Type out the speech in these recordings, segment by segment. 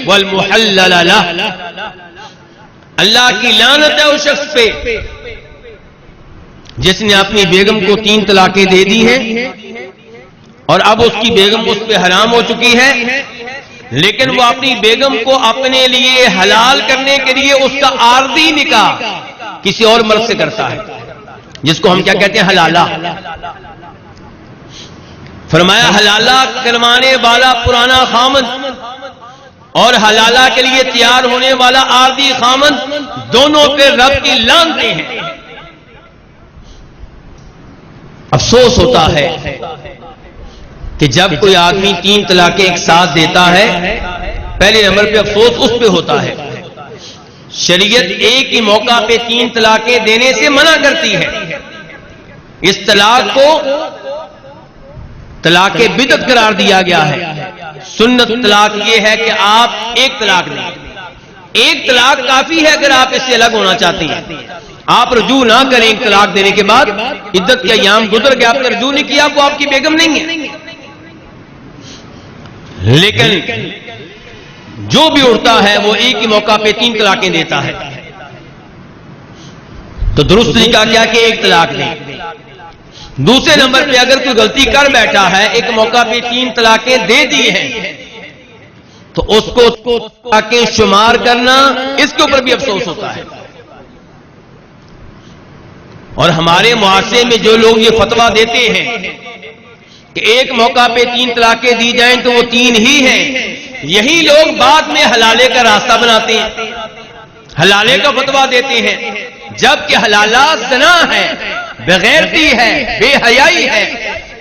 والمحلل لہ، اللہ کی لعنت ہے اس شخص پہ جس نے اپنی بیگم کو 3 طلاقیں دے دی ہیں اور اب اس کی بیگم اس پہ حرام ہو چکی ہے، لیکن وہ اپنی بیگم کو اپنے لیے حلال کرنے کے لیے اس کا عارضی نکاح کسی اور مرد سے کرتا ہے، جس کو ہم کیا کہتے ہیں؟ حلالہ۔ فرمایا حلالہ کروانے والا پرانا خامند اور حلالہ کے لیے تیار ہونے والا عارضی خامند دونوں پہ رب کی لعنتیں ہیں۔ افسوس ہوتا ہے کہ جب کوئی آدمی 3 طلاقیں ایک ساتھ دیتا ہے، پہلے نمبر پہ افسوس اس پہ ہوتا ہے۔ شریعت ایک ہی موقع پہ 3 طلاقیں دینے سے منع کرتی ہے۔ اس طلاق کو طلاق بدعت قرار دیا گیا ہے۔ سنت طلاق یہ ہے کہ آپ ایک طلاق دیں، ایک طلاق کافی ہے اگر آپ اس سے الگ ہونا چاہتے ہیں۔ آپ رجوع نہ کریں ایک طلاق دینے کے بعد، عدت کے ایام گزر گئے آپ نے رجوع نہیں کیا، وہ آپ کی بیگم نہیں ہے۔ لیکن جو بھی اڑتا ہے وہ ایک ہی موقع پہ 3 طلاقیں دیتا ہے، تو درست طریقہ کیا کہ ایک طلاق دیں۔ دوسرے نمبر پہ اگر کوئی غلطی کر بیٹھا ہے، ایک موقع پہ 3 طلاقیں دے دی ہیں، تو اس کو طلاقیں شمار کرنا، اس کے اوپر بھی افسوس ہوتا ہے۔ اور ہمارے معاشرے میں جو لوگ یہ فتویٰ دیتے ہیں کہ ایک موقع پہ 3 طلاقیں دی جائیں تو وہ 3 ہی ہیں، یہی لوگ بعد میں حلالے کا راستہ بناتے ہیں، حلالے کا فتویٰ دیتے ہیں، جبکہ حلالہ زنا ہے، بغیرتی ہے، بے حیائی ہے۔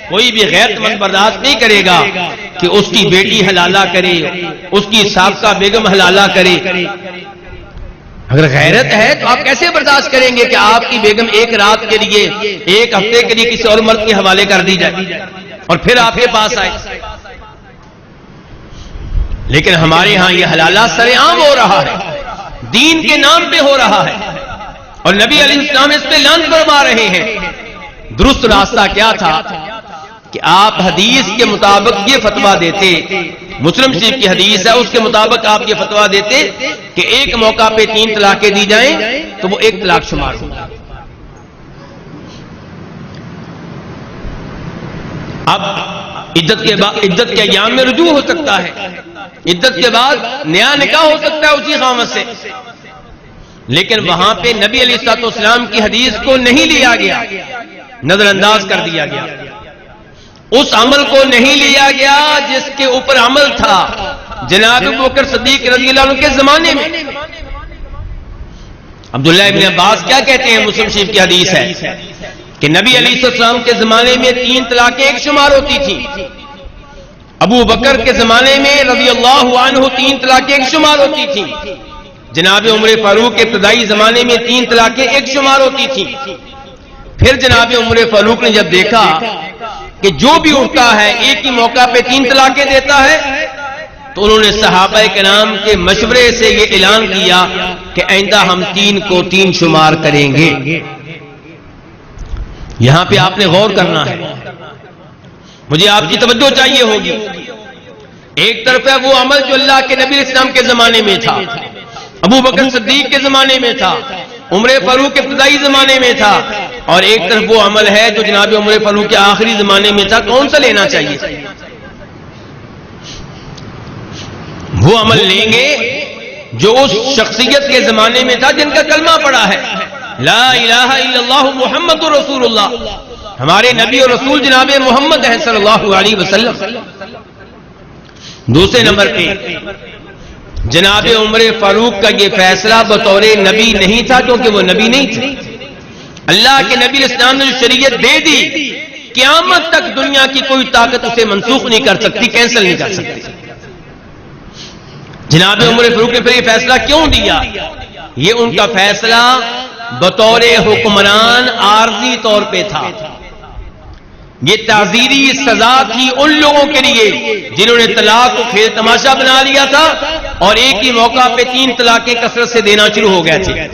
کوئی بھی غیرت مند برداشت نہیں کرے گا کہ اس کی بیٹی حلالہ کرے، اس کی سابقہ بیگم حلالہ کرے۔ اگر غیرت ہے تو آپ کیسے برداشت کریں گے کہ آپ کی بیگم ایک رات کے لیے، ایک ہفتے کے لیے کسی اور مرد کے حوالے کر دی جائے اور پھر آپ کے پاس آئے؟ لیکن ہمارے ہاں یہ حلالہ سر عام ہو رہا ہے، دین کے نام پہ ہو رہا ہے، اور نبی علیہ السلام اس پہ لعنت فرما رہے ہیں۔ درست راستہ کیا تھا کہ آپ حدیث کے مطابق یہ فتویٰ دیتے، مسلم شریف کی حدیث ہے، اس کے مطابق آپ یہ فتویٰ دیتے کہ ایک موقع پہ 3 طلاقیں دی جائیں تو وہ ایک طلاق شمار ہو۔ اب عدت کے ایام میں رجوع ہو سکتا ہے، عدت کے بعد نیا نکاح ہو سکتا ہے اسی خامد سے، لیکن وہاں پہ نبی علیہ الصلوۃ والسلام کی حدیث کو نہیں لیا گیا، نظر انداز کر دیا گیا، اس عمل کو نہیں لیا گیا جس کے اوپر عمل تھا جناب ابوبکر صدیق رضی اللہ عنہ کے زمانے میں۔ عبداللہ ابن عباس کیا کہتے ہیں؟ مسلم شریف کی حدیث ہے کہ نبی علیہ السلام کے زمانے میں 3 طلاقیں ایک شمار ہوتی تھی، ابو بکر کے زمانے میں رضی اللہ عنہ 3 طلاقیں ایک شمار ہوتی تھی، جناب عمر فاروق کے ابتدائی زمانے میں 3 طلاقیں ایک شمار ہوتی تھی۔ پھر جناب عمر فاروق نے جب دیکھا کہ جو بھی اٹھتا ہے ایک ہی موقع پہ 3 طلاقیں دیتا ہے، تو انہوں نے صحابہ کرام کے مشورے سے یہ اعلان کیا کہ آئندہ ہم 3 کو 3 شمار کریں گے۔ یہاں پہ آپ نے غور کرنا ہے، مجھے آپ کی توجہ چاہیے ہوگی۔ ایک طرف ہے وہ عمل جو اللہ کے نبی علیہ السلام کے زمانے میں تھا، ابو بکر صدیق کے زمانے میں تھا، عمر فاروق کے ابتدائی زمانے میں تھا، اور ایک طرف وہ عمل ہے جو جناب عمر فاروق کے آخری زمانے میں تھا۔ کون سا لینا چاہیے؟ وہ عمل لیں گے جو اس شخصیت کے زمانے میں تھا جن کا کلمہ پڑا ہے، لا الہ الا اللہ محمد رسول اللہ، ہمارے نبی اور رسول جناب محمد ہیں صلی اللہ علیہ وسلم۔ دوسرے نمبر پہ جناب عمر فاروق کا یہ فیصلہ بطور نبی نہیں تھا، کیونکہ وہ نبی نہیں تھے۔ اللہ کے نبی علیہ السلام نے جو شریعت دے دی، قیامت تک دنیا کی کوئی طاقت اسے منسوخ نہیں کر سکتی، کینسل نہیں کر سکتی۔ جناب عمر فاروق نے پھر یہ فیصلہ کیوں دیا؟ یہ ان کا فیصلہ بطور حکمران عارضی طور پہ تھا، یہ تعزیری سزا تھی ان لوگوں کے لیے جنہوں نے طلاق کو کھیل تماشا بنا لیا تھا اور ایک ہی موقع پہ 3 طلاقیں کثرت سے دینا شروع ہو گئے تھے۔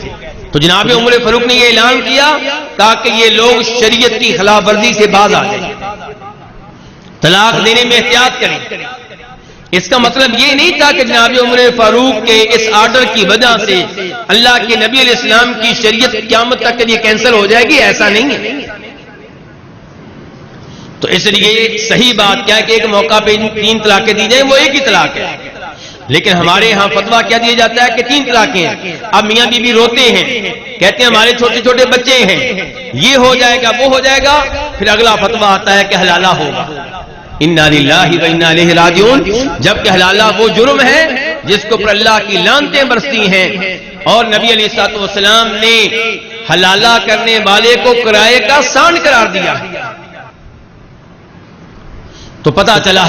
تو جناب عمر فاروق نے یہ اعلان کیا تاکہ یہ لوگ شریعت کی خلاف ورزی سے باز آ جائیں، طلاق دینے میں احتیاط کریں۔ اس کا مطلب یہ نہیں تھا کہ جناب عمر فاروق کے اس آرڈر کی وجہ سے اللہ کے نبی علیہ السلام کی شریعت قیامت تک کے لیے کینسل ہو جائے گی، ایسا نہیں ہے۔ تو اس لیے صحیح بات کیا ہے کہ ایک موقع پہ 3 طلاقیں دی جائیں، وہ ایک ہی طلاق ہے، لیکن ہمارے ہاں فتویٰ کیا دیا جاتا ہے کہ 3 طلاقیں ہیں۔ اب میاں بیوی روتے ہیں، کہتے ہیں ہمارے چھوٹے چھوٹے بچے ہیں، یہ ہو جائے گا وہ ہو جائے گا، پھر اگلا فتویٰ آتا ہے کہ حلالہ ہوگا۔ انا للہ و انا الیہ راجعون، جبکہ حلالہ وہ جرم ہے جس کو پر اللہ کی لعنتیں برستی ہیں، اور نبی علیہ الصلوۃ والسلام نے حلالہ کرنے والے کو کرائے کا سانڈ قرار دیا۔ تو پتہ چلا